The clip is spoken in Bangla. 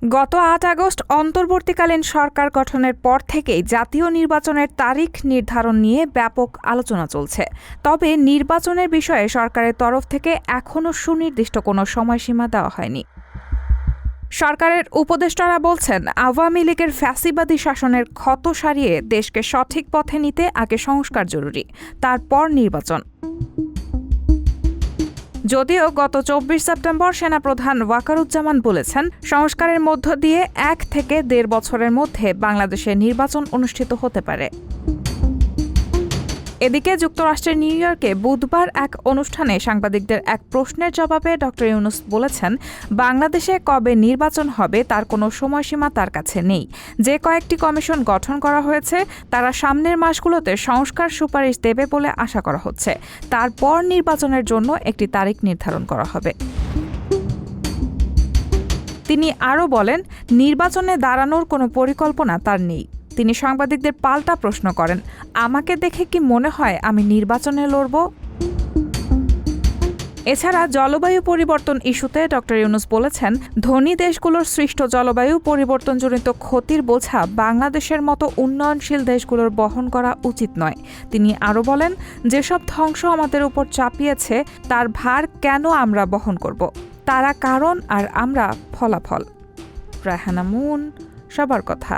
গত ৮ আগস্ট অন্তর্বর্তীকালীন সরকার গঠনের পর থেকেই জাতীয় নির্বাচনের তারিখ নির্ধারণ নিয়ে ব্যাপক আলোচনা চলছে। তবে নির্বাচনের বিষয়ে সরকারের তরফ থেকে এখনো সুনির্দিষ্ট কোনো সময়সীমা দেওয়া হয়নি। সরকারের উপদেষ্টারা বলছেন, আওয়ামী লীগের ফ্যাসিবাদী শাসনের ক্ষত সারিয়ে দেশকে সঠিক পথে নিতে আগে সংস্কার জরুরি, তারপর নির্বাচন। যদিও গত ২৪ সেপ্টেম্বর সেনাপ্রধান ওয়াকারুজ্জামান বলেছেন, সংস্কারের মধ্য দিয়ে ১ থেকে ১.৫ বছরের মধ্যে বাংলাদেশে নির্বাচন অনুষ্ঠিত হতে পারে। এদিকে যুক্তরাষ্ট্রের নিউ ইয়র্কে বুধবার এক অনুষ্ঠানে সাংবাদিকদের এক প্রশ্নের জবাবে ড ইউনূস বলেছেন, বাংলাদেশে কবে নির্বাচন হবে তার কোনো সময়সীমা তার কাছে নেই। যে কয়েকটি কমিশন গঠন করা হয়েছে তারা সামনের মাসগুলোতে সংস্কার সুপারিশ দেবে বলে আশা করা হচ্ছে। তারপর নির্বাচনের জন্য একটি তারিখ নির্ধারণ করা হবে। তিনি আরও বলেন, নির্বাচনে দাঁড়ানোর কোনো পরিকল্পনা তার নেই। তিনি সাংবাদিকদের পাল্টা প্রশ্ন করেন, আমাকে দেখে কি মনে হয় আমি নির্বাচনে লড়ব? এছাড়া জলবায়ু পরিবর্তন ইস্যুতে ড ইউনূস বলেছেন, ধনী দেশগুলোর সৃষ্ট জলবায়ু পরিবর্তনজনিত ক্ষতির বোঝা বাংলাদেশের মতো উন্নয়নশীল দেশগুলোর বহন করা উচিত নয়। তিনি আরও বলেন, যেসব ধ্বংস আমাদের উপর চাপিয়েছে তার ভার কেন আমরা বহন করব? তারা কারণ আর আমরা ফলাফল। রায়হানা মুন, সবার কথা।